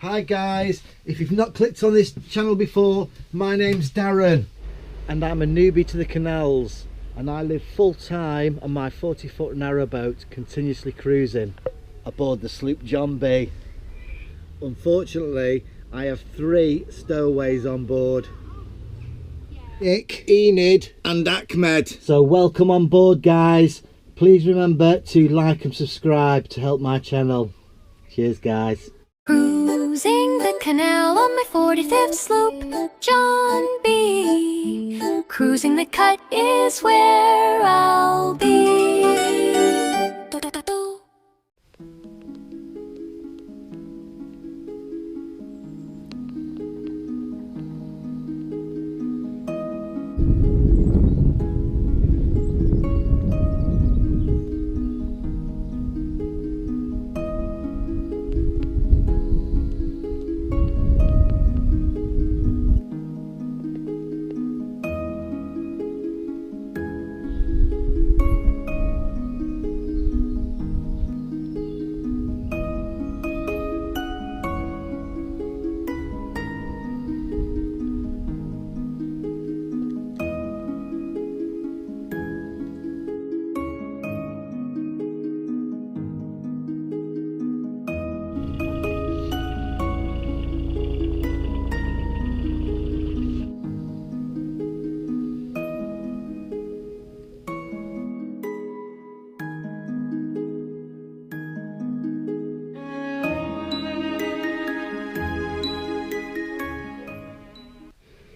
Hi guys, if you've not clicked on this channel before, my name's Darren and I'm a newbie to the canals, and I live full time on my 40-foot narrowboat, continuously cruising aboard the Sloop John B. Unfortunately, I have 3 stowaways on board: Nick, Enid and Ahmed. So welcome on board guys. Please remember to like and subscribe to help my channel. Cheers guys. Cruising the canal on my 45th sloop, John B. Cruising the cut is where I'll be.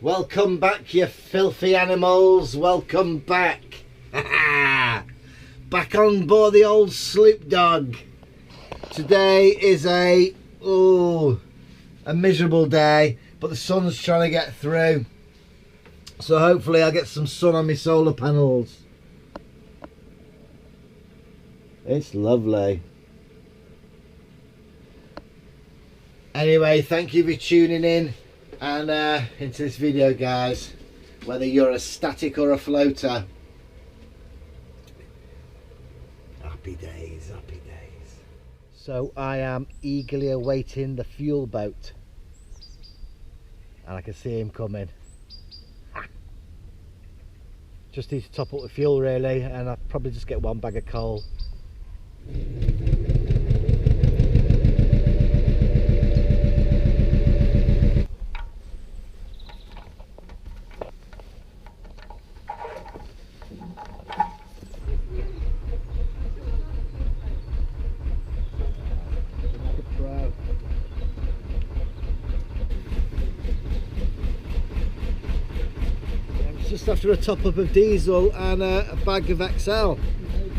Welcome back, you filthy animals. Welcome back. Back on board the old Sloop Dog. Today is a miserable day, but the sun's trying to get through. So hopefully I'll get some sun on my solar panels. It's lovely. Anyway, thank you for tuning in and into this video guys, whether you're a static or a floater. Happy days, happy days. So I am eagerly awaiting the fuel boat, and I can see him coming. Just need to top up the fuel really, and I'll probably just get 1 bag of coal. Just after a top up of diesel and a bag of XL.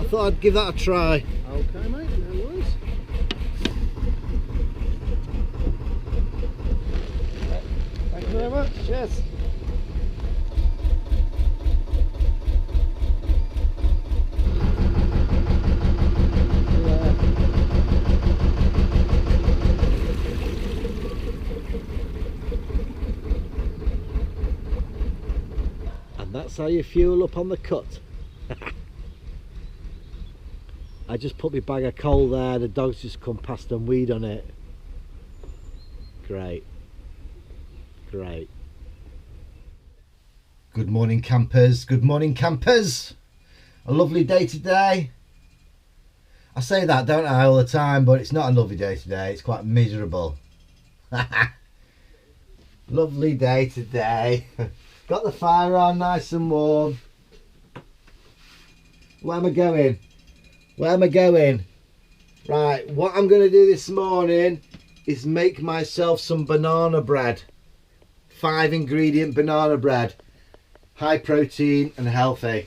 I thought I'd give that a try. Okay mate, no worries. Thank you very much, cheers. That's how you fuel up on the cut. I just put my bag of coal there, the dogs just come past and weed on it. Great. Great. Good morning campers, good morning campers. A lovely day today. I say that, don't I, all the time, but it's not a lovely day today, it's quite miserable. Lovely day today. Got the fire on nice and warm. Where am I going? Where am I going? Right, what I'm going to do this morning is make myself some banana bread. 5 ingredient banana bread. High protein and healthy.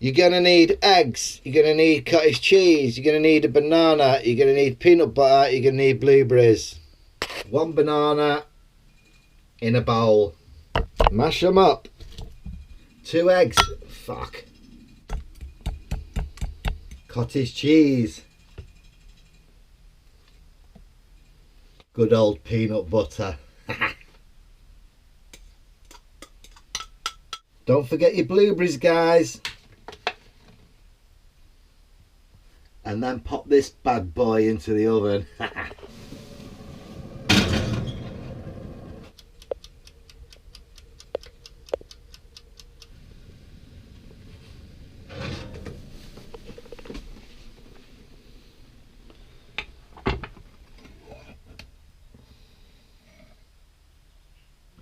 You're going to need eggs. You're going to need cottage cheese. You're going to need a banana. You're going to need peanut butter. You're going to need blueberries. 1 banana in a bowl. Mash them up. 2 eggs. Fuck. Cottage cheese. Good old peanut butter. Don't forget your blueberries, guys. And then pop this bad boy into the oven.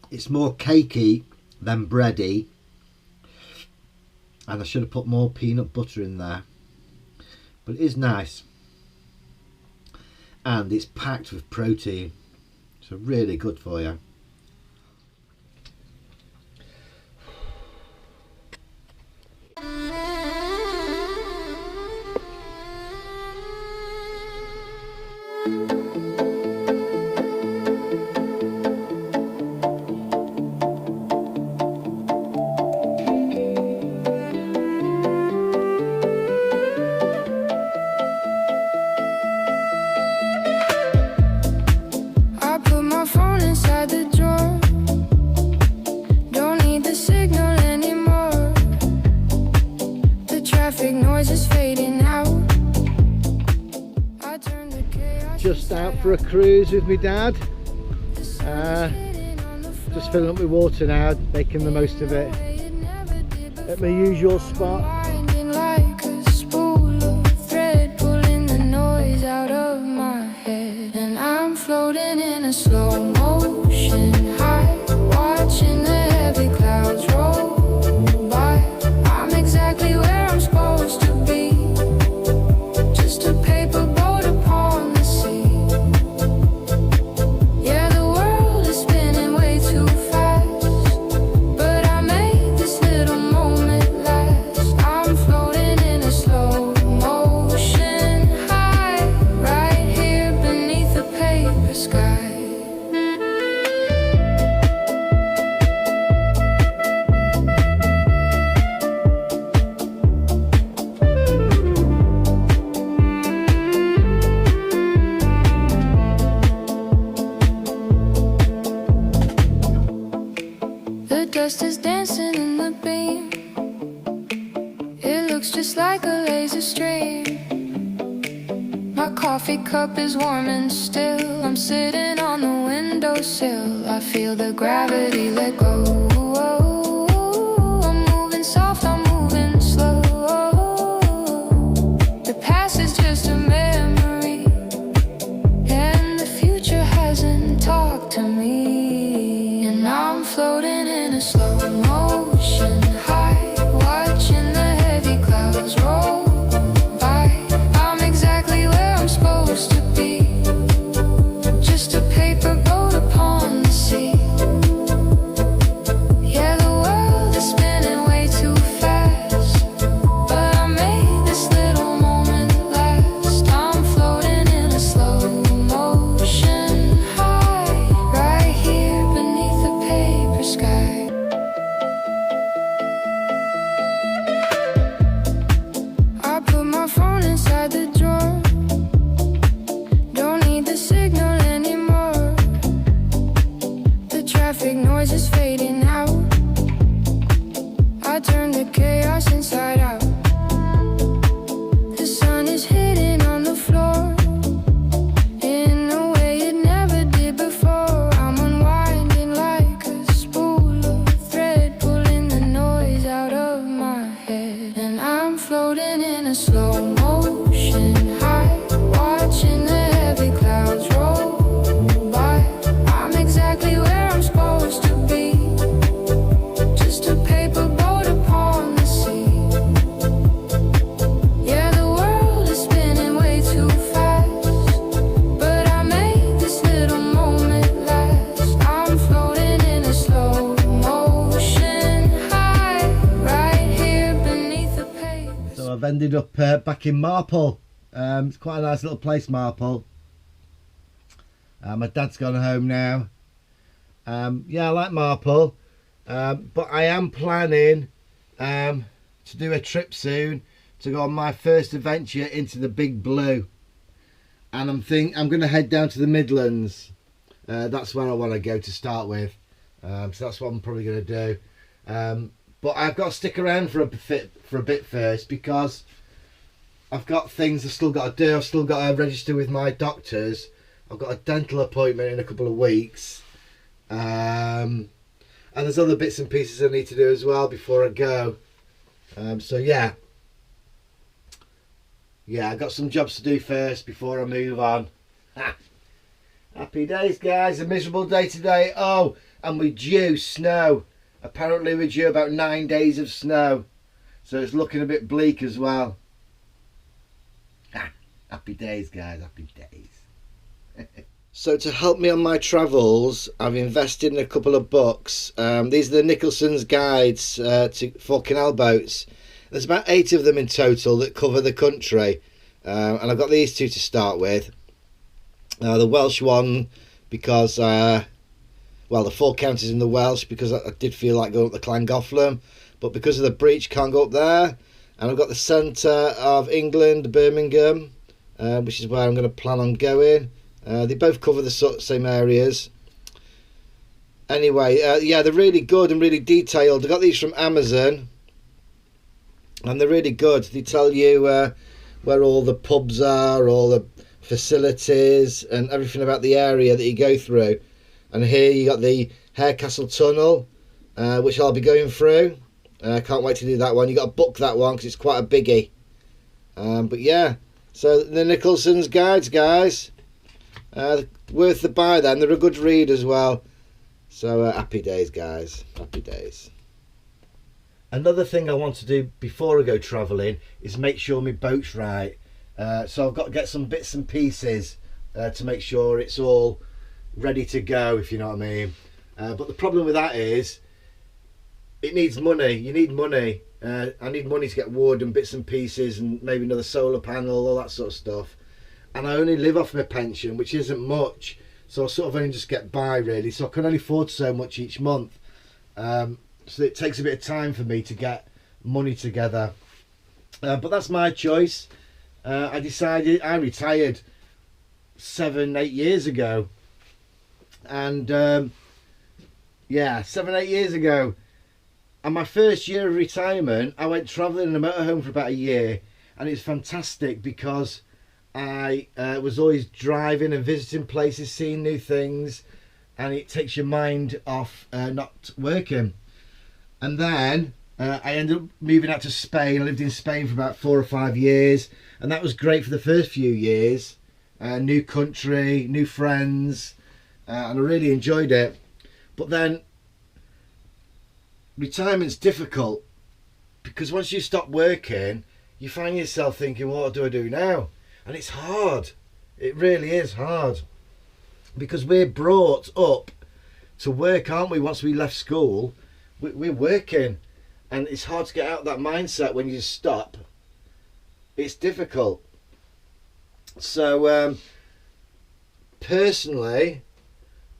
It's more cakey than bready, and I should have put more peanut butter in there, but it is nice, and it's packed with protein, so really good for you. Just out for a cruise with my dad. Just filling up with water now, making the most of it. At my usual spot. Floating in a slow motion high, watching the heavy clouds roll by. I'm exactly where I'm supposed to be, just a paper boat upon the sea. Yeah, the world is spinning way too fast, but I made this little moment last. I'm floating in a slow motion high, right here beneath the paper sky. The dust is dancing in the beam. It looks just like a laser stream. My coffee cup is warm and still. I'm sitting on the windowsill. I feel the gravity let go. I'm moving soft, I'm moving slow. The past is just a memory, and the future hasn't talked to me. And I'm floating in a slow motion high, watching the heavy clouds roll by. I'm exactly where I'm supposed to be, just a paper boat upon the sea. Yeah, the world is spinning way too fast, but I made this little moment last. I'm floating in a slow motion high, right here beneath the paper sky. I put my phone inside the drawer. Don't need the signal anymore. The traffic noise is fading out. I turn the chaos inside out. The sun is hitting on the floor in a way it never did before. I'm unwinding like a spool of thread, pulling the noise out of my head. And I'm floating in a slow motion high, watching the heavy clouds roll by. I'm exactly where I'm supposed to be, just a paper boat upon the sea. Yeah, the world is spinning way too fast, but I made this little moment last. I'm floating in a slow motion high, right here beneath the paper. So I've ended up back in Marple. It's quite a nice little place, Marple. My dad's gone home now. Yeah, I like Marple, but I am planning to do a trip soon to go on my first adventure into the Big Blue, and I'm going to head down to the Midlands. That's where I want to go to start with, so that's what I'm probably going to do. But I've got to stick around for a bit first, because I've got things I've still got to do. I've still got to register with my doctors. I've got a dental appointment in a couple of weeks. And there's other bits and pieces I need to do as well before I go. So yeah, I've got some jobs to do first before I move on. Happy Happy days, guys. A miserable day today. Oh, and we're due snow. Apparently we're due about 9 days of snow. So it's looking a bit bleak as well. Happy days, guys. Happy days. So to help me on my travels, I've invested in a couple of books. These are the Nicholson's guides for canal boats. There's about 8 of them in total that cover the country. And I've got these 2 to start with. The Welsh one because, well, the 4 counties in the Welsh because I did feel like going up the Llangollen, but because of the breach can't go up there. And I've got the centre of England, Birmingham, which is where I'm going to plan on going. They both cover the same areas. Anyway, yeah, they're really good and really detailed. I got these from Amazon, and they're really good. They tell you where all the pubs are, all the facilities, and everything about the area that you go through. And here you got the Harecastle Tunnel, which I'll be going through. Can't wait to do that one. You got to book that one because it's quite a biggie. But yeah, so the Nicholson's guides, guys, worth the buy. Then they're a good read as well. So happy days, guys. Happy days. Another thing I want to do before I go travelling is make sure my boat's right. So I've got to get some bits and pieces to make sure it's all ready to go, if you know what I mean. But the problem with that is it needs money. You need money. I need money to get wood and bits and pieces and maybe another solar panel, all that sort of stuff. And I only live off my pension, which isn't much. So I sort of only just get by, really. So I can only afford so much each month. So it takes a bit of time for me to get money together. But that's my choice. I retired 7-8 years ago. And yeah, 7-8 years ago. And my first year of retirement, I went travelling in a motorhome for about a year. And it's fantastic because I was always driving and visiting places, seeing new things. And it takes your mind off not working. And then I ended up moving out to Spain. I lived in Spain for about 4 or 5 years. And that was great for the first few years. New country, new friends. And I really enjoyed it. But then retirement's difficult. Because once you stop working, you find yourself thinking, what do I do now? And it's hard. It really is hard. Because we're brought up to work, aren't we? Once we left school, we're working. And it's hard to get out of that mindset when you stop. It's difficult. So, personally,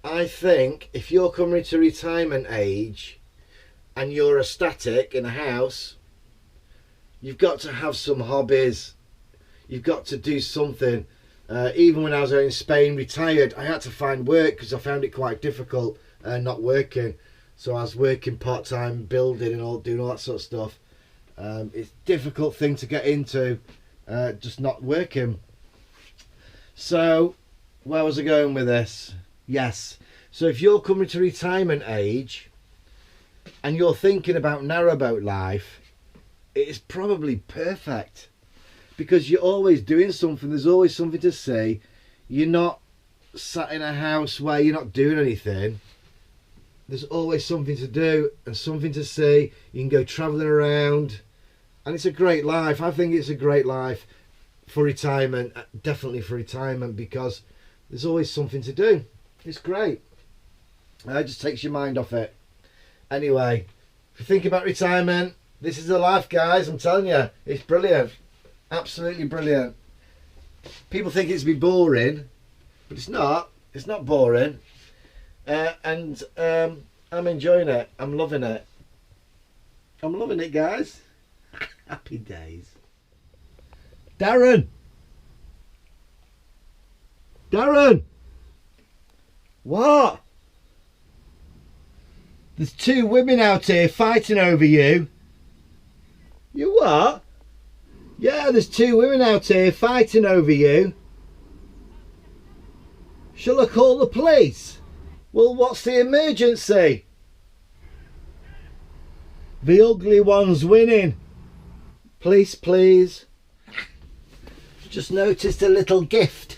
I think if you're coming to retirement age and you're a static in a house, you've got to have some hobbies. You've got to do something. Even when I was in Spain, retired, I had to find work because I found it quite difficult not working. So I was working part-time, building and doing all that sort of stuff. It's a difficult thing to get into, just not working. So, where was I going with this? Yes. So if you're coming to retirement age and you're thinking about narrowboat life, it's probably perfect. Because you're always doing something, there's always something to see. You're not sat in a house where you're not doing anything. There's always something to do and something to see. You can go travelling around. And it's a great life. I think it's a great life for retirement. Definitely for retirement, because there's always something to do. It's great. It just takes your mind off it. Anyway, if you think about retirement, this is the life, guys. I'm telling you, it's brilliant. Absolutely brilliant. People think it's be boring, but it's not. It's not boring. And I'm enjoying it. I'm loving it. I'm loving it, guys. Happy days. Darren! Darren! What? There's 2 women out here fighting over you. You what? Yeah, there's 2 women out here fighting over you. Shall I call the police? Well, what's the emergency? The ugly one's winning. Police, please. Just noticed a little gift.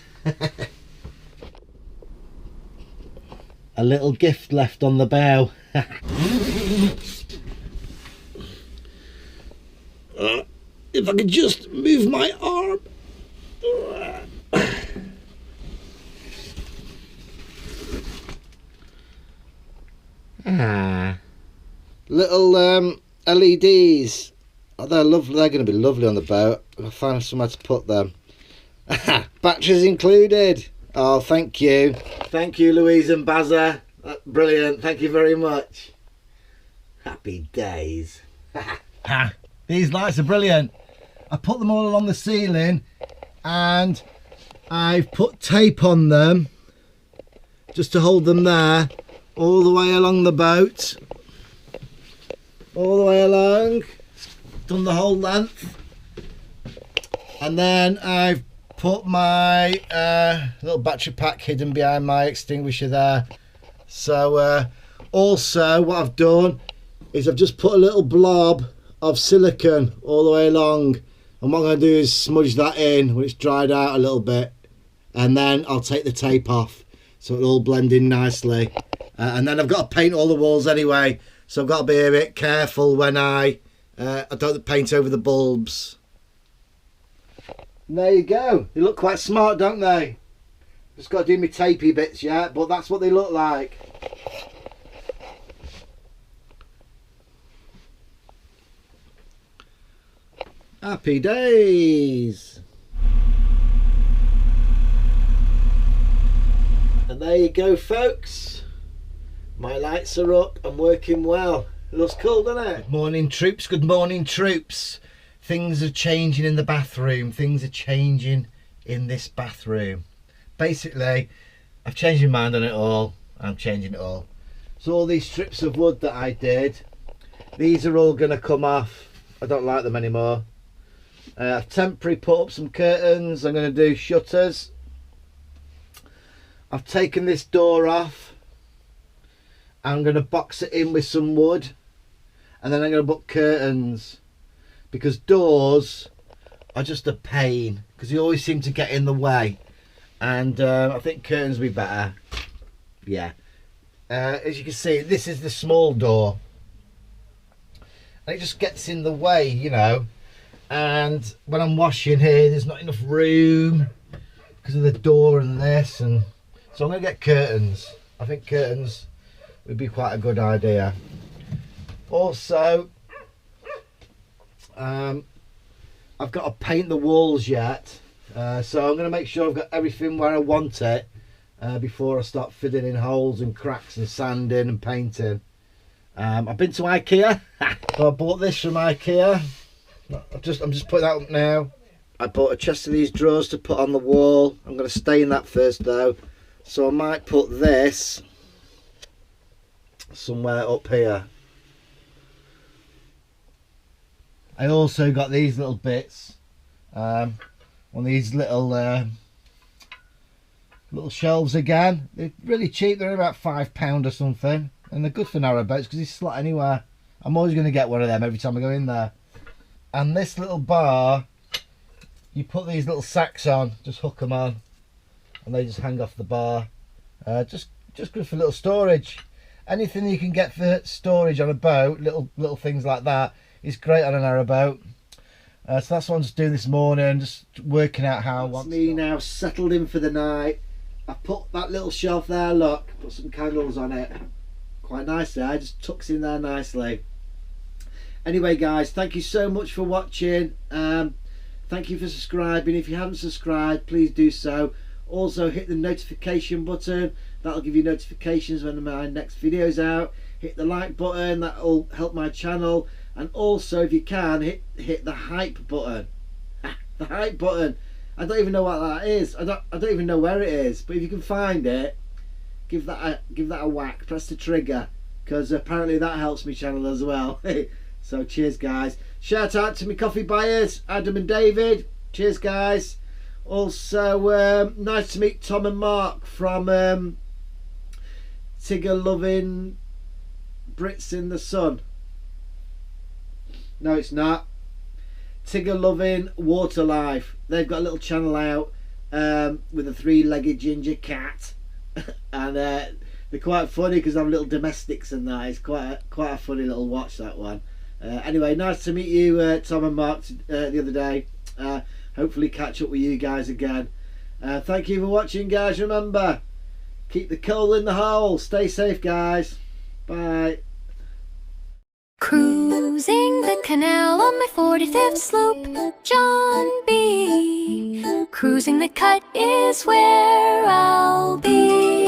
a little gift left on the bow. If I could just move my arm. Little LEDs. Oh, they're lovely. They're going to be lovely on the boat. I'll find somewhere to put them. Batteries included. Oh, thank you. Thank you, Louise and Bazza. That's brilliant. Thank you very much. Happy days. These lights are brilliant. I put them all along the ceiling and I've put tape on them just to hold them there all the way along the boat. All the way along. Done the whole length. And then I've put my little battery pack hidden behind my extinguisher there. So also what I've done is I've just put a little blob of silicone all the way along, and what I'm going to do is smudge that in when it's dried out a little bit, and then I'll take the tape off so it'll all blend in nicely. And then I've got to paint all the walls anyway, so I've got to be a bit careful when I don't paint over the bulbs. And there you go. They look quite smart, don't they? Just got to do my tapey bits yet, but that's what they look like. Happy days. And there you go, folks. My lights are up and working well. It looks cool, doesn't it? Good morning, troops. Good morning, troops. Things are changing in the bathroom. Things are changing in this bathroom. Basically, I've changed my mind on it all. I'm changing it all. So all these strips of wood that I did, these are all going to come off. I don't like them anymore. I've temporarily put up some curtains. I'm going to do shutters. I've taken this door off. I'm going to box it in with some wood, and then I'm going to put curtains, because doors are just a pain because they always seem to get in the way, and I think curtains will be better. Yeah. As you can see, this is the small door and it just gets in the way, you know, and when I'm washing here there's not enough room because of the door and this, and so I'm going to get curtains. I think curtains would be quite a good idea. Also, I've got to paint the walls yet, so I'm going to make sure I've got everything where I want it before I start filling in holes and cracks and sanding and painting. I've been to IKEA. So I bought this from IKEA. I'm just putting that up now. I bought a chest of these drawers to put on the wall. I'm going to stain that first though, so I might put this somewhere up here. I also got these little bits, one of these little shelves again. They're really cheap. They're about £5 or something, and they're good for narrowboats because they slot anywhere. I'm always going to get one of them every time I go in there. And this little bar, you put these little sacks on, just hook them on, and they just hang off the bar. Just good for little storage. Anything you can get for storage on a boat, little things like that, is great on a narrowboat. So that's what I'm just doing this morning, just working out how I want. It's me now settled in for the night. I put that little shelf there, look, put some candles on it. Quite nice there, just tucks in there nicely. Anyway guys, thank you so much for watching. Thank you for subscribing. If you haven't subscribed, please do so. Also hit the notification button, that'll give you notifications when my next video's out. Hit the like button, that'll help my channel. And also, if you can, hit the hype button. The hype button. I don't even know what that is. I don't even know where it is. But if you can find it, give that a whack. Press the trigger, because apparently that helps me channel as well. So cheers guys. Shout out to my coffee buyers, Adam and David. Cheers guys. Also, nice to meet Tom and Mark from Tigger Loving Brits in the Sun. No, it's not. Tigger Loving Water Life. They've got a little channel out with a 3-legged ginger cat, and They're quite funny because I'm little domestics and that. It's quite a funny little watch, that one. Anyway, nice to meet you, Tom and Mark, the other day. Hopefully catch up with you guys again. Thank you for watching, guys. Remember, keep the coal in the hole. Stay safe, guys. Bye. Cruising the canal on my 45th sloop, John B. Cruising the cut is where I'll be.